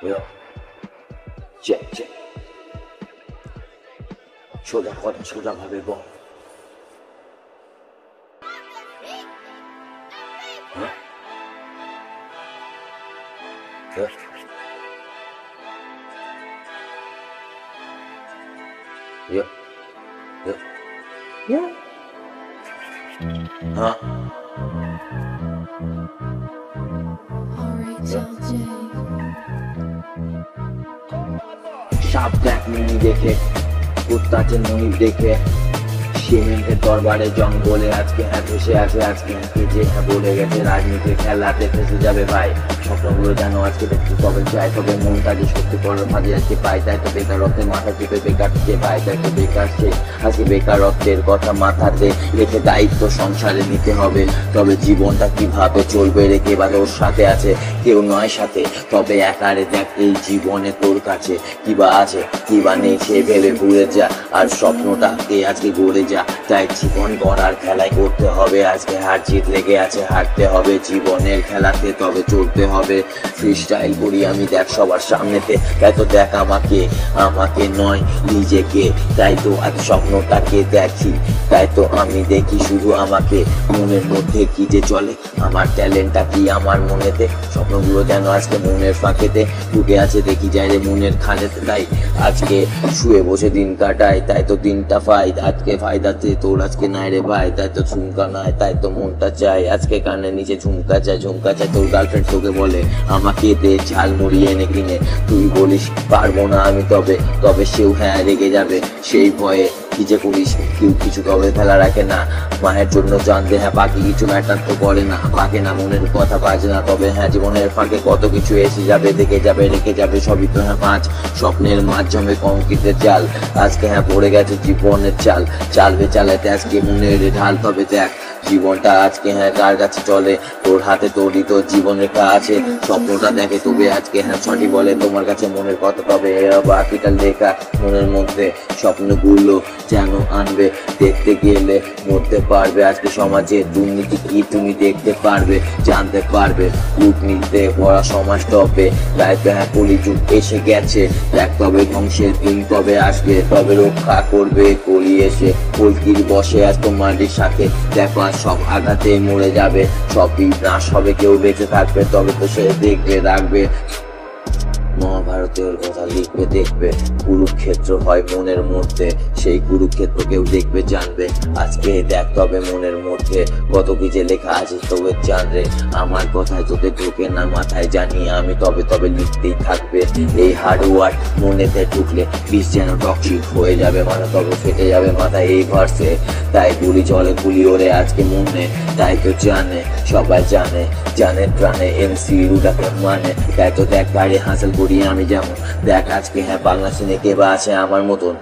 Yo, check. সোজা কথা সোজা ভাবে বল। Yo. Yeah. Huh? সাপ দেখ মিনি দেখে, কুত্তাছে মনির দেখে, সিমেন্টের দরবারে জঙ্গলে আজকে ভেসে আছে, আজকে যে বলে গেছে রাজনীতির খেলাতে ফেসে যাবে ভাই। স্বপ্নগুলো যেন আজকে দেখতে তবে চাই, তবে মনটা যে সত্যি করার মাঝে আজকে পাই, তাই তো বেকারত্বের মাথা চেপে বেকার থেকে পাই, তাই তো বেকার সে আজকে বেকারত্বের কথা মাথাতে রেখে দায়িত্ব সংসারে নিতে হবে। তবে জীবনটা কিভাবে চলবে রে, কে বা ওর সাথে আছে, কেউ নয় সাথে, তবে একারে দেখ এই জীবনে তোর কাছে কিবা আছে কিবা নেই সে ভেবে ভুলে যা, আর স্বপ্নটাকে আজকে গড়ে যা। তাই জীবন গড়ার খেলায় করতে হবে আজকে, হার জিত লেগে আছে, হারতে হবে জীবনের খেলাতে, তবে চলতে হবে ফ্রি স্টাইল করি আমি দেখ সবার সামনেতে। তাই তো দেখ আমাকে নয় নিজেকে, তাই তো আজ স্বপ্নটাকে দেখি, তাই তো আমি দেখি শুধু আমাকে। মনের মধ্যে কি যে চলে, আমার ট্যালেন্টটা কি আমার মনেতে, স্বপ্নগুলো যেন আজকে মনের ফাঁকেতে ঢুকে আছে, দেখি যায় রে মনের খানেতে। তাই আজকে শুয়ে বসে দিন কাটাই, তাই তো দিনটা ফাইদ আজকে ফায়দাতে তোর আজকে নাই রে ভাই, তাই তো ঝুমকা নাই, তাই তো মনটা চাই আজকে কানের নিচে ঝুমকা চাই তোর গার্লফ্রেন্ড তোকে বলে আমাকে দে ঝালমুড়ি এনে কিনে, তুই বলিস পারবো না আমি, তবে সেও হ্যাঁ রেগে যাবে সেই ভয়ে কি যে করিস কেউ কিছু তবে ফেলা রাখে না, মায়ের জন্য জানতে হ্যাঁ বাকি কিছু ম্যাটার তো করে না, পাকে না মনের কথা বাজে না, তবে হ্যাঁ জীবনের ফাঁকে কত কিছু এসে যাবে, দেখে যাবে রেখে যাবে সবই তো হ্যাঁ মাছ স্বপ্নের মাছ জমে কংক্রিটের জাল, আজকে হ্যাঁ পড়ে গেছে জীবনের চাল চালাতে আজকে মনের ঢাল। তবে দেখ জীবনটা আজকে হ্যাঁ কার কাছে চলে, তোর হাতে তোরই তো জীবন রেখা আছে, স্বপ্নটা দেখে তবে আজকে হ্যাঁ সঠিক বলে তোমার কাছে মনের কথা, তবে বাকিটা লেখা মনের মধ্যে স্বপ্নগুলো যেন আনবে, দেখতে গেলে মরতে পারবে আজকে সমাজে দুর্নীতি কি তুমি দেখতে পারবে, জানতে পারবে কূটনীতিতে ভরা সমাজ টপে, তাই তো হ্যাঁ কলিযুগ এসে গেছে, দেখ তবে ধ্বংসের দিন তবে আসবে, তবে রক্ষা করবে কলি এসে কলকির বসে আজ তোমাদের সাথে, দেখো আর সব আঘাতে মরে যাবে, সবই নাশ হবে, কেউ বেঁচে থাকবে তবে তো সে দেখবে রাখবে। মহাভারতের কথা লিখবে দেখবে, কুরুক্ষেত্র হয় মনের মধ্যে, সেই কুরুক্ষেত্র কেউ দেখবে জানবে, আজকে দেখ তবে মনের মধ্যে কত কি যে লেখা আছে তবে জানবে, আমার কথায় তোদের ঢুকে না মাথায় জানি আমি, তবে লিখতেই থাকবে এই হার্ডওয়ার্ক মনেতে ঢুকলে বিষ যেন টক্সিক হয়ে যাবে, মানে তবে ফেটে যাবে মাথায় এই ভার্সে, তাই গুলি চলে গুলি ওরে আজকে মনে, তাই তো সবাই জানে প্রাণে এমসি রুটাকে মানে, তাই তো দেখ বাইরে হাসিল করি আমি যেমন, দেখ আজকে হ্যাঁ বাংলা সিনে কে বা আছে আমার মতন।